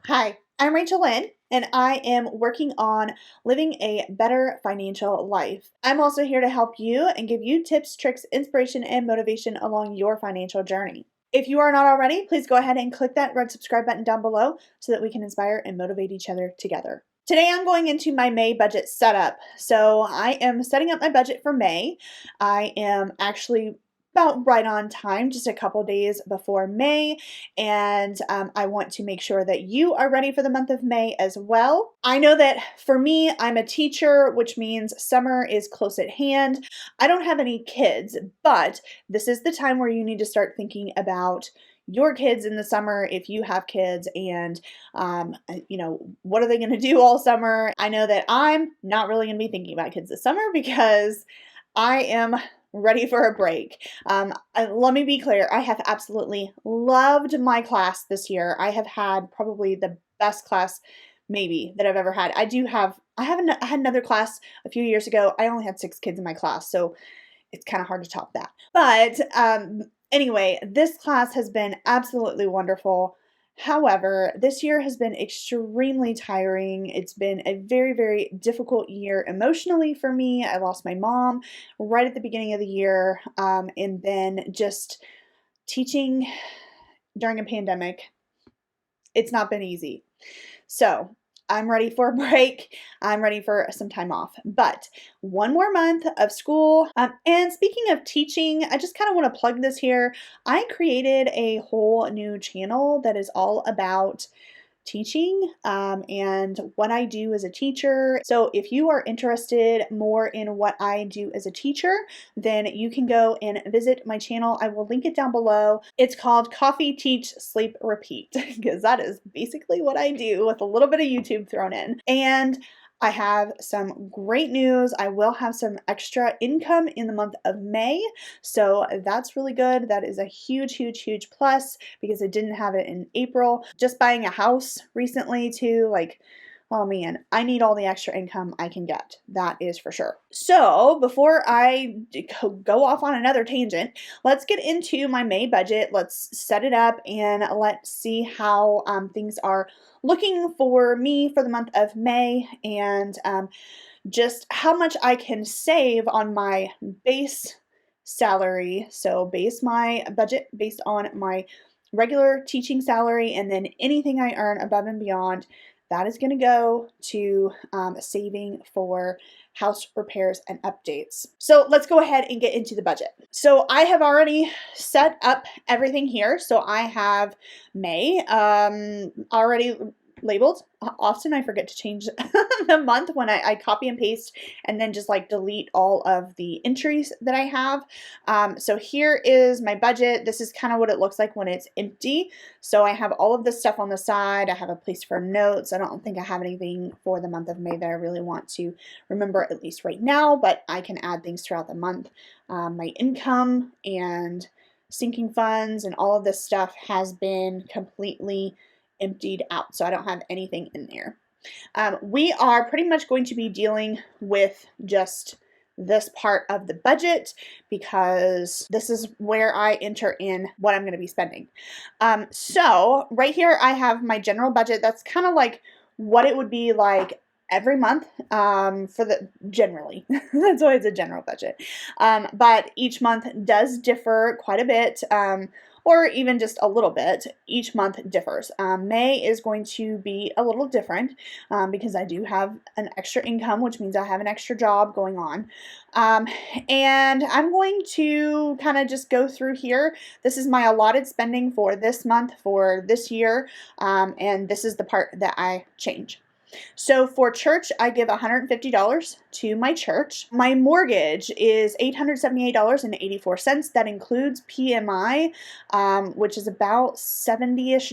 Hi, I'm Rachel Lynn, and I am working on living a better financial life. I'm also here to help you and give you tips, tricks, inspiration, and motivation along your financial journey. If you are not already, please go ahead and click that red subscribe button down below so that we can inspire and motivate each other together. Today I'm going into my May budget setup. So I am setting up my budget for May. I am actually about right on time, just a couple days before May, and I want to make sure that you are ready for the month of May as well. I know that for me, I'm a teacher, which means summer is close at hand. I don't have any kids, but this is the time where you need to start thinking about your kids in the summer if you have kids, and what are they going to do all summer. I know that I'm not really going to be thinking about kids this summer because I am ready for a break. Let me be clear, I have absolutely loved my class this year. I have had probably the best class maybe that I've ever had. I had another class a few years ago. I only had 6 kids in my class, so it's kind of hard to top that. But anyway, this class has been absolutely wonderful. However, this year has been extremely tiring. It's been a very, very difficult year emotionally for me. I lost my mom right at the beginning of the year, and then just teaching during a pandemic, it's not been easy. So I'm ready for a break. I'm ready for some time off. But one more month of school. And speaking of teaching, I just kind of want to plug this here. I created a whole new channel that is all about teaching and what I do as a teacher. So if you are interested more in what I do as a teacher, then you can go and visit my channel. I will link it down below. It's called Coffee, Teach, Sleep, Repeat, because that is basically what I do with a little bit of YouTube thrown in. And I have some great news. I will have some extra income in the month of May, so that's really good. That is a huge, huge, huge plus because I didn't have it in April. Just buying a house recently too, like, oh man, I need all the extra income I can get. That is for sure. So before I go off on another tangent, let's get into my May budget. Let's set it up and let's see how things are looking for me for the month of May, and just how much I can save on my base salary. So base my budget based on my regular teaching salary, and then anything I earn above and beyond, that is going to go to saving for house repairs and updates. So let's go ahead and get into the budget. So I have already set up everything here. So I have May already labeled. Often I forget to change the month when I copy and paste and then just like delete all of the entries that I have. So here is my budget. This is kind of what it looks like when it's empty. So I have all of this stuff on the side. I have a place for notes. I don't think I have anything for the month of May that I really want to remember, at least right now, but I can add things throughout the month. My income and sinking funds and all of this stuff has been completely emptied out, so I don't have anything in there. We are pretty much going to be dealing with just this part of the budget because this is where I enter in what I'm going to be spending. So right here I have my general budget. That's kind of like what it would be like every month for the generally. That's why it's a general budget. But each month does differ quite a bit. Or even just a little bit. Each month differs. May is going to be a little different because I do have an extra income, which means I have an extra job going on. And I'm going to kind of just go through here. This is my allotted spending for this month, for this year, and this is the part that I change. So for church, I give $150 to my church. My mortgage is $878.84. That includes PMI, which is about $70-ish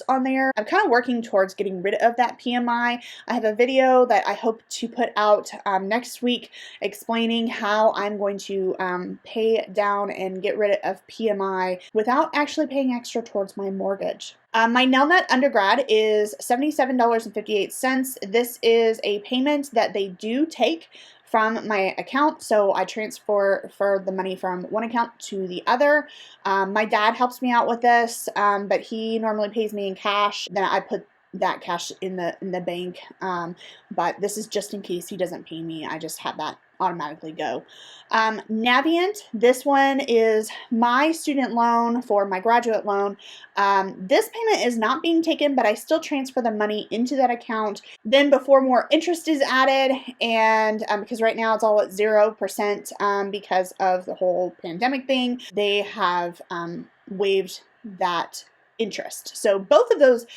on there. I'm kind of working towards getting rid of that PMI. I have a video that I hope to put out next week explaining how I'm going to pay down and get rid of PMI without actually paying extra towards my mortgage. My Nelnet undergrad is $77.58. This is a payment that they do take from my account, so I transfer the money from one account to the other. My dad helps me out with this, but he normally pays me in cash. Then I put that cash in the bank. But this is just in case he doesn't pay me. I just have that automatically go. Navient, this one is my student loan for my graduate loan. This payment is not being taken, but I still transfer the money into that account. Then before more interest is added, and because right now it's all at 0% because of the whole pandemic thing, they have waived that interest. So both of those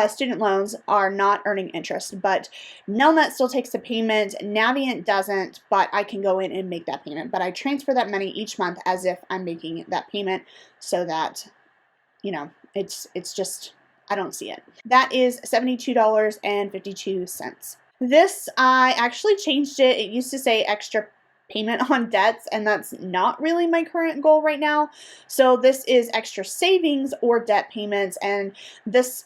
student loans are not earning interest, but Nelnet still takes the payment. Navient doesn't, but I can go in and make that payment. But I transfer that money each month as if I'm making that payment, so that, you know, it's just, I don't see it. That is $72.52. This, I actually changed it. It used to say extra payment on debts, and that's not really my current goal right now. So this is extra savings or debt payments, and this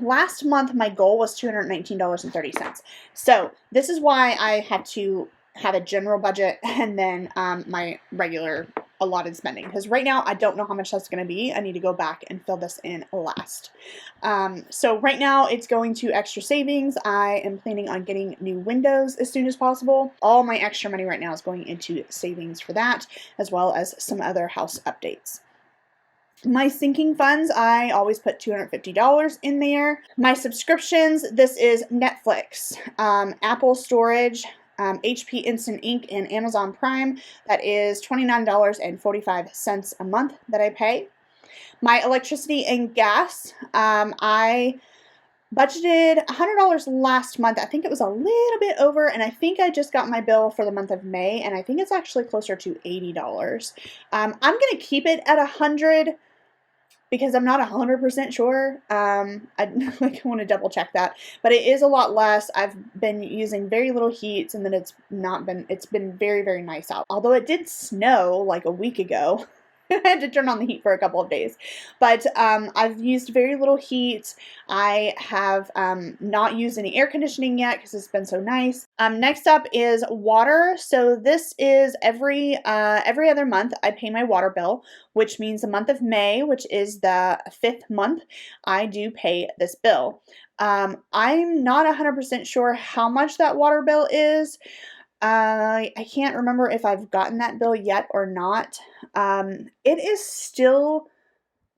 last month my goal was $219.30. So this is why I had to have a general budget and then my regular allotted spending, because right now I don't know how much that's going to be. I need to go back and fill this in last. So right now it's going to extra savings. I am planning on getting new windows as soon as possible. All my extra money right now is going into savings for that, as well as some other house updates. My sinking funds, I always put $250 in there. My subscriptions, this is Netflix, Apple Storage, HP Instant Ink, and Amazon Prime. That is $29.45 a month that I pay. My electricity and gas, I budgeted $100 last month. I think it was a little bit over, and I think I just got my bill for the month of May, and I think it's actually closer to $80. I'm going to keep it at $100 because I'm not 100% sure. I want to double check that, but it is a lot less. I've been using very little heat, and then it's been very, very nice out. Although it did snow like a week ago. I had to turn on the heat for a couple of days, but I've used very little heat. I have not used any air conditioning yet because it's been so nice. Next up is water. So this is every other month I pay my water bill, which means the month of May, which is the 5th month, I do pay this bill. I'm not 100% sure how much that water bill is. I can't remember if I've gotten that bill yet or not. It is still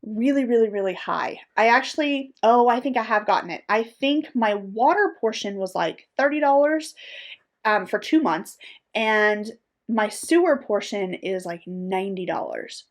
really, really, really high. I think I have gotten it. I think my water portion was like $30 for 2 months, and my sewer portion is like $90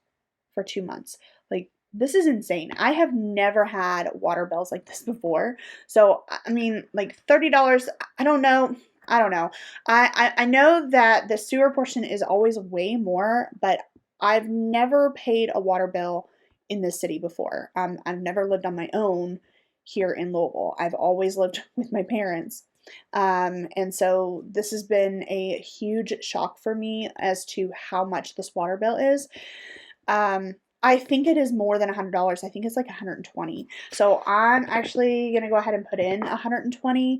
for 2 months. Like, this is insane. I have never had water bills like this before. So, I mean, like $30, I don't know. I know that the sewer portion is always way more, but I've never paid a water bill in this city before. I've never lived on my own here in Louisville. I've always lived with my parents. And so this has been a huge shock for me as to how much this water bill is. I think it is more than $100. I think it's like $120. So I'm actually going to go ahead and put in $120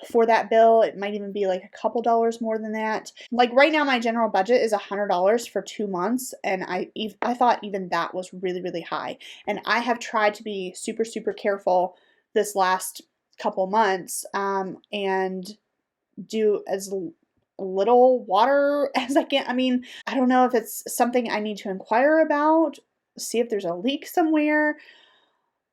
for that bill. It might even be like a couple dollars more than that. Like right now, my general budget is $100 for 2 months, and I thought even that was really, really high. And I have tried to be super, super careful this last couple months and do as little water as I can. I mean, I don't know if it's something I need to inquire about, see if there's a leak somewhere,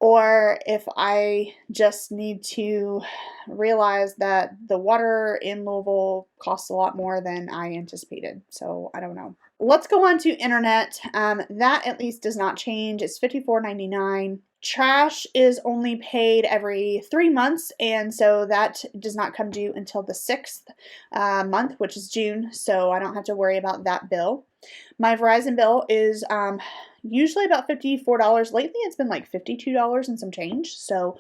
or if I just need to realize that the water in Louisville costs a lot more than I anticipated. So I don't know. Let's go on to internet. That at least does not change. It's $54.99. Trash is only paid every 3 months, and so that does not come due until the 6th month, which is June, so I don't have to worry about that bill. My Verizon bill is usually about $54. Lately, it's been like $52 and some change, so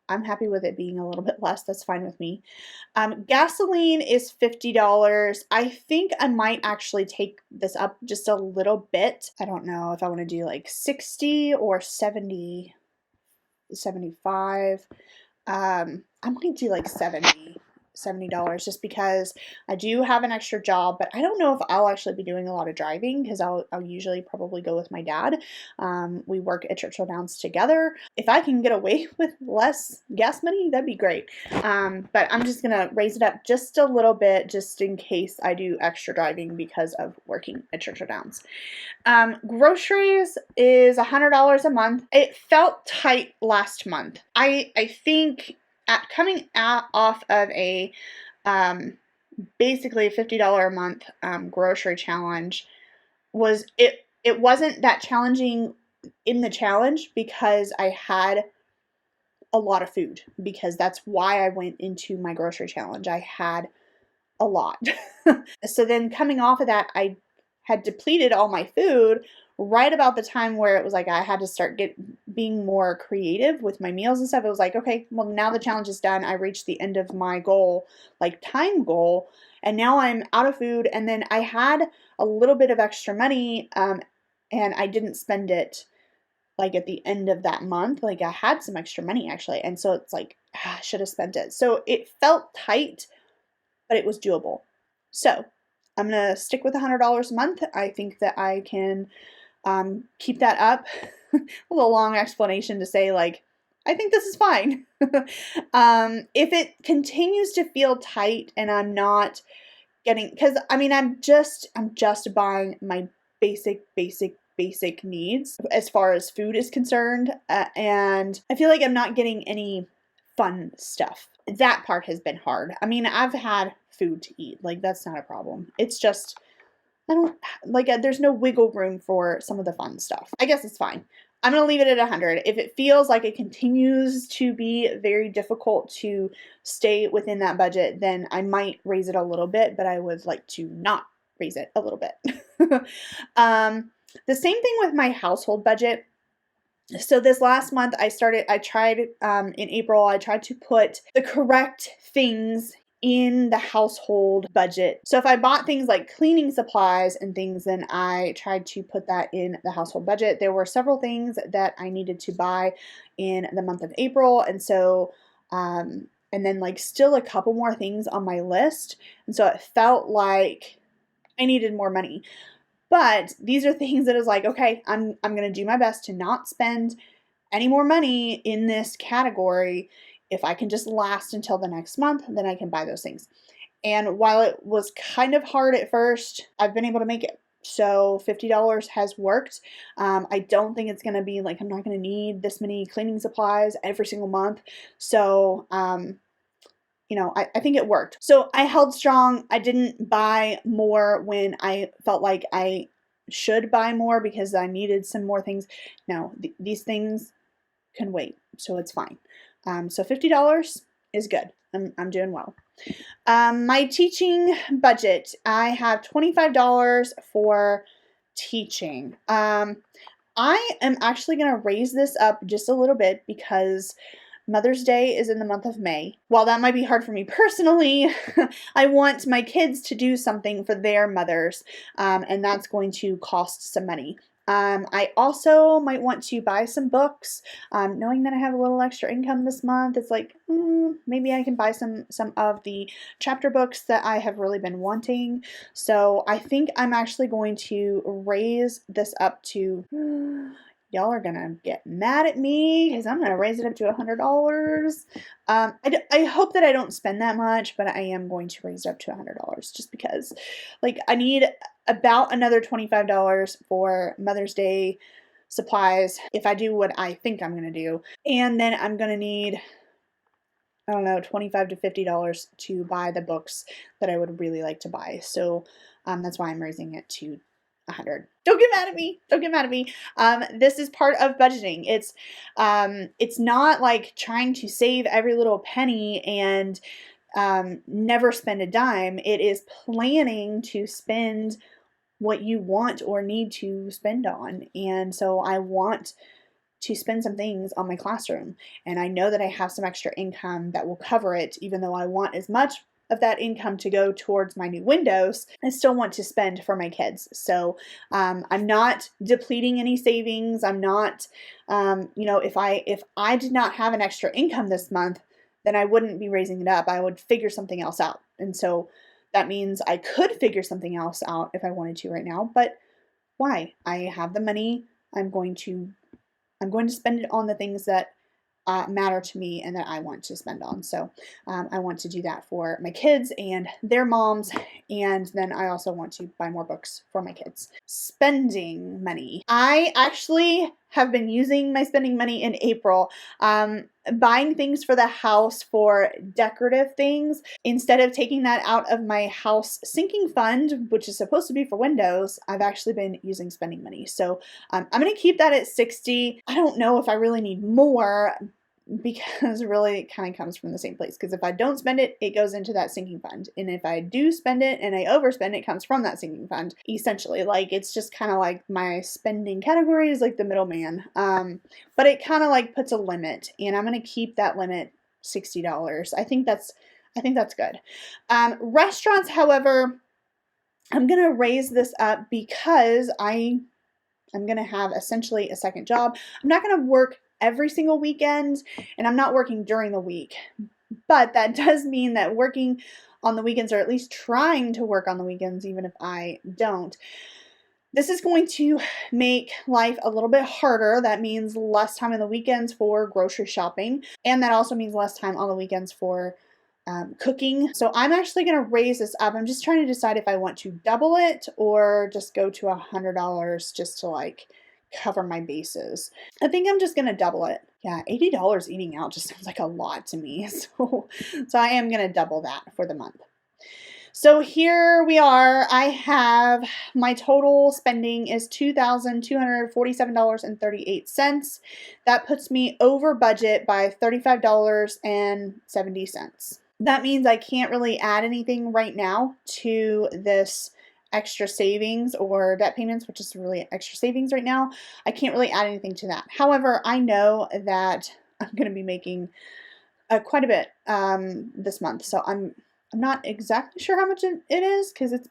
I'm happy with it being a little bit less. That's fine with me. Gasoline is $50. I think I might actually take this up just a little bit. I don't know if I want to do like 60 or 70, 75. I might do like 70. $70 just because I do have an extra job, but I don't know if I'll actually be doing a lot of driving because I'll usually probably go with my dad. We work at Churchill Downs together. If I can get away with less gas money, that'd be great. But I'm just going to raise it up just a little bit just in case I do extra driving because of working at Churchill Downs. Groceries is $100 a month. It felt tight last month. I think coming off of a basically a $50 a month grocery challenge it wasn't that challenging in the challenge because I had a lot of food, because that's why I went into my grocery challenge. I had a lot. So then coming off of that, I had depleted all my food right about the time where it was like I had to start being more creative with my meals and stuff. It was like, okay, well, now the challenge is done. I reached the end of my goal, like time goal, and now I'm out of food. And then I had a little bit of extra money, and I didn't spend it like at the end of that month. Like I had some extra money actually, and so it's like I should have spent it. So it felt tight, but it was doable. So I'm gonna stick with $100 a month. I think that I can keep that up. A little long explanation to say, like, I think this is fine. If it continues to feel tight and I'm not getting, because I mean, I'm just buying my basic needs as far as food is concerned, and I feel like I'm not getting any fun stuff. That part has been hard. I mean, I've had food to eat, like that's not a problem. It's just I don't like there's no wiggle room for some of the fun stuff. I guess it's fine. I'm going to leave it at 100. If it feels like it continues to be very difficult to stay within that budget, then I might raise it a little bit, but I would like to not raise it a little bit. The same thing with my household budget. So this last month I tried in April, I tried to put the correct things in the household budget. So if I bought things like cleaning supplies and things, then I tried to put that in the household budget. There were several things that I needed to buy in the month of April. And so, and then like still a couple more things on my list. And so it felt like I needed more money. But these are things that is like, okay, I'm going to do my best to not spend any more money in this category. If I can just last until the next month, then I can buy those things. And while it was kind of hard at first, I've been able to make it. So $50 has worked. I don't think it's going to be like, I'm not going to need this many cleaning supplies every single month. So, you know, I think it worked. So I held strong. I didn't buy more when I felt like I should buy more because I needed some more things. No, these things can wait. So it's fine. So $50 is good. I'm doing well. My teaching budget, I have $25 for teaching. I am actually going to raise this up just a little bit because Mother's Day is in the month of May. While that might be hard for me personally, I want my kids to do something for their mothers, and that's going to cost some money. I also might want to buy some books, knowing that I have a little extra income this month. It's like, maybe I can buy some of the chapter books that I have really been wanting. So I think I'm actually going to raise this up to, y'all are going to get mad at me because I'm going to raise it up to $100. I hope that I don't spend that much, but I am going to raise it up to $100 just because, like, I need about another $25 for Mother's Day supplies if I do what I think I'm going to do. And then I'm going to need, I don't know, $25 to $50 to buy the books that I would really like to buy. So that's why I'm raising it to 100. Don't get mad at me. Don't get mad at me. This is part of budgeting. It's not like trying to save every little penny and never spend a dime. It is planning to spend what you want or need to spend on. And so I want to spend some things on my classroom, and I know that I have some extra income that will cover it. Even though I want as much of that income to go towards my new windows, I still want to spend for my kids. So I'm not depleting any savings. I'm not, if I did not have an extra income this month, then I wouldn't be raising it up. I would figure something else out. And so that means I could figure something else out if I wanted to right now, but why? I have the money. I'm going to spend it on the things that matter to me and that I want to spend on. So I want to do that for my kids and their moms. And then I also want to buy more books for my kids. Spending money. I actually have been using my spending money in April, buying things for the house for decorative things. Instead of taking that out of my house sinking fund, which is supposed to be for windows, I've actually been using spending money. So I'm going to keep that at 60. I don't know if I really need more, because really it kind of comes from the same place. Because if I don't spend it, it goes into that sinking fund. And if I do spend it and I overspend, it comes from that sinking fund. Essentially, like, it's just kind of like my spending category is like the middleman. But it kind of like puts a limit, and I'm going to keep that limit $60. I think that's good. Restaurants, however, I'm going to raise this up because I'm going to have essentially a second job. I'm not going to work every single weekend, and I'm not working during the week. But that does mean that working on the weekends, or at least trying to work on the weekends, even if I don't, this is going to make life a little bit harder. That means less time on the weekends for grocery shopping, and that also means less time on the weekends for cooking. So I'm actually going to raise this up. I'm just trying to decide if I want to double it or just go to $100 just to like cover my bases. I think I'm just going to double it. Yeah, $80 eating out just sounds like a lot to me. So I am going to double that for the month. So here we are. I have my total spending is $2,247.38. That puts me over budget by $35.70. That means I can't really add anything right now to this extra savings or debt payments, which is really extra savings right now. I can't really add anything to that. However, I know that I'm going to be making quite a bit this month. So I'm not exactly sure how much it is, because it's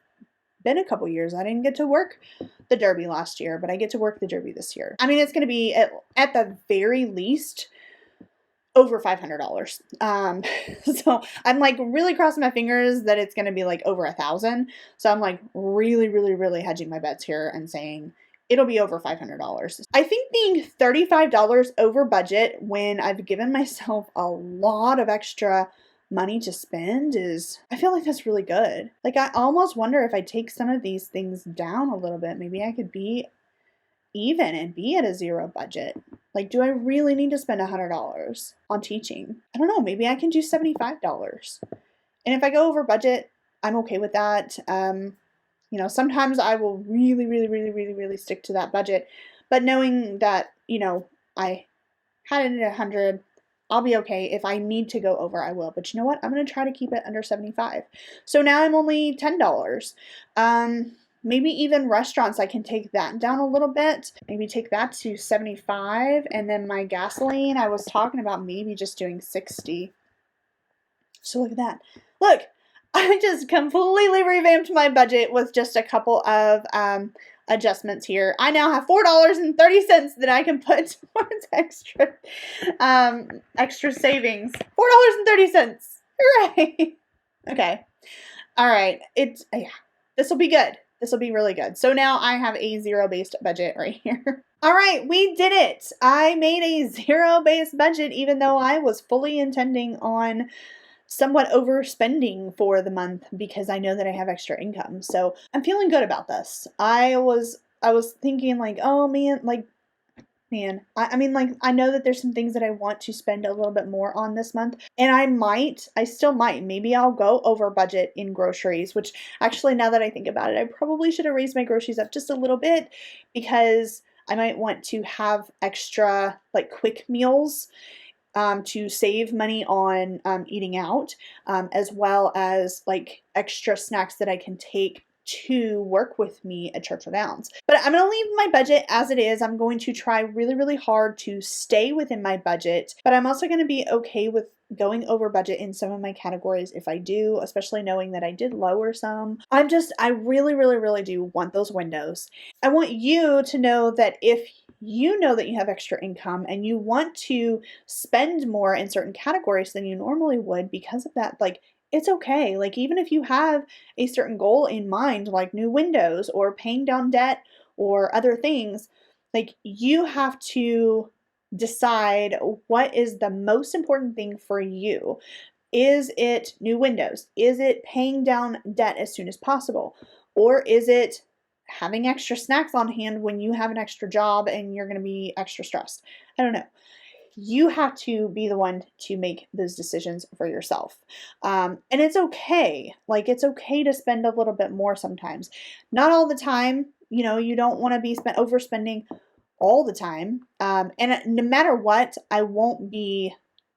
been a couple years. I didn't get to work the Derby last year, but I get to work the Derby this year. I mean, it's going to be at the very least over $500. So I'm like really crossing my fingers that it's going to be like over $1,000. So I'm like really hedging my bets here and saying it'll be over $500. I think being $35 over budget when I've given myself a lot of extra money to spend I feel like that's really good. Like, I almost wonder if I take some of these things down a little bit, maybe I could be even and be at a zero budget. Like, do I really need to spend $100 on teaching? I don't know. Maybe I can do $75. And if I go over budget, I'm okay with that. Sometimes I will really stick to that budget. But knowing that, I had it at 100, I'll be okay. If I need to go over, I will. But you know what? I'm going to try to keep it under 75. So now I'm only $10. Maybe even restaurants, I can take that down a little bit. Maybe take that to 75. And then my gasoline, I was talking about maybe just doing 60. So look at that. Look, I just completely revamped my budget with just a couple of adjustments here. I now have $4.30 that I can put towards extra savings. $4.30. Hooray! Okay. All right. This will be good. This will be really good. So now I have a zero-based budget right here. All right, we did it. I made a zero-based budget, even though I was fully intending on somewhat overspending for the month because I know that I have extra income. So I'm feeling good about this. I was thinking like, oh man, I mean, like, I know that there's some things that I want to spend a little bit more on this month, and I still might, maybe I'll go over budget in groceries, which actually, now that I think about it, I probably should have raised my groceries up just a little bit, because I might want to have extra, like, quick meals to save money on eating out, as well as, like, extra snacks that I can take to work with me at Churchill Downs. But I'm going to leave my budget as it is. I'm going to try really hard to stay within my budget, but I'm also going to be okay with going over budget in some of my categories if I do, especially knowing that I did lower some. I really do want those windows. I want you to know that if you know that you have extra income and you want to spend more in certain categories than you normally would because of that, like, it's okay. Like, even if you have a certain goal in mind, like new windows or paying down debt or other things, like, you have to decide what is the most important thing for you. Is it new windows? Is it paying down debt as soon as possible? Or is it having extra snacks on hand when you have an extra job and you're going to be extra stressed? I don't know. You have to be the one to make those decisions for yourself. And it's okay. Like, it's okay to spend a little bit more sometimes. Not all the time. You don't want to be overspending all the time. And no matter what, I won't be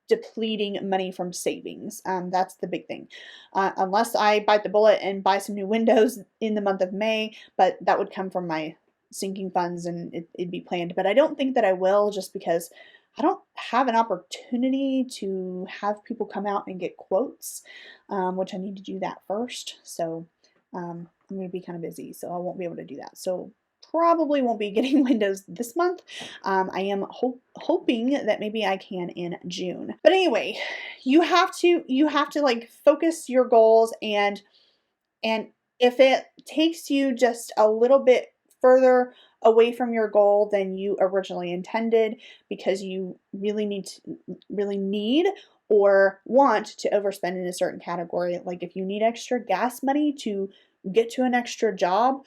depleting money from savings. That's the big thing. Unless I bite the bullet and buy some new windows in the month of May, but that would come from my sinking funds and it'd be planned. But I don't think that I will, just because I don't have an opportunity to have people come out and get quotes, which I need to do that first. So I'm going to be kind of busy, so I won't be able to do that. So probably won't be getting windows this month. I am hoping that maybe I can in June. But anyway, you have to like focus your goals, and if it takes you just a little bit further away from your goal than you originally intended because you really need or want to overspend in a certain category, like if you need extra gas money to get to an extra job,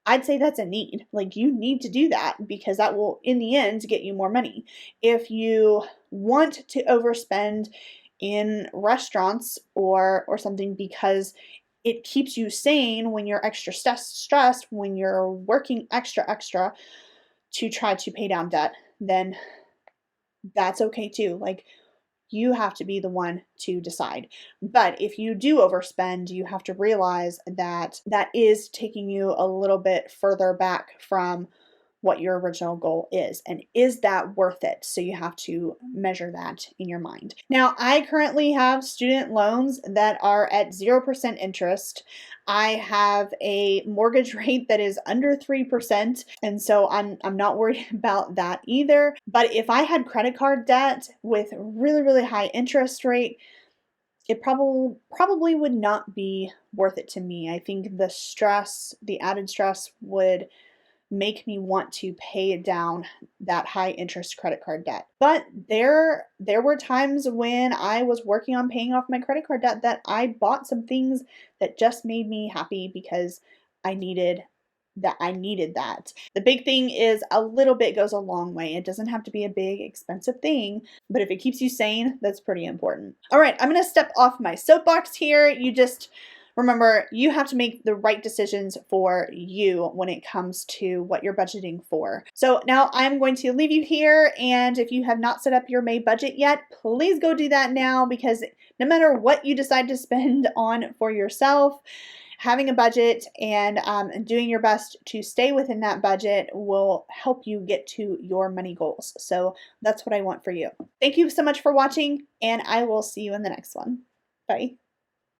I'd say that's a need. Like, you need to do that because that will, in the end, get you more money. If you want to overspend in restaurants or something because it keeps you sane when you're extra stressed, when you're working extra to try to pay down debt, then that's okay too. Like, you have to be the one to decide. But if you do overspend, you have to realize that that is taking you a little bit further back from what your original goal is. And is that worth it? So you have to measure that in your mind. Now, I currently have student loans that are at 0% interest. I have a mortgage rate that is under 3%, and so I'm not worried about that either. But if I had credit card debt with really high interest rate, it probably would not be worth it to me. I think the added stress would make me want to pay down that high interest credit card debt. But there were times when I was working on paying off my credit card debt that I bought some things that just made me happy because I needed that. The big thing is a little bit goes a long way. It doesn't have to be a big expensive thing, but if it keeps you sane, that's pretty important. All right, I'm going to step off my soapbox here. Remember, you have to make the right decisions for you when it comes to what you're budgeting for. So now I'm going to leave you here, and if you have not set up your May budget yet, please go do that now, because no matter what you decide to spend on for yourself, having a budget and doing your best to stay within that budget will help you get to your money goals. So that's what I want for you. Thank you so much for watching, and I will see you in the next one. Bye.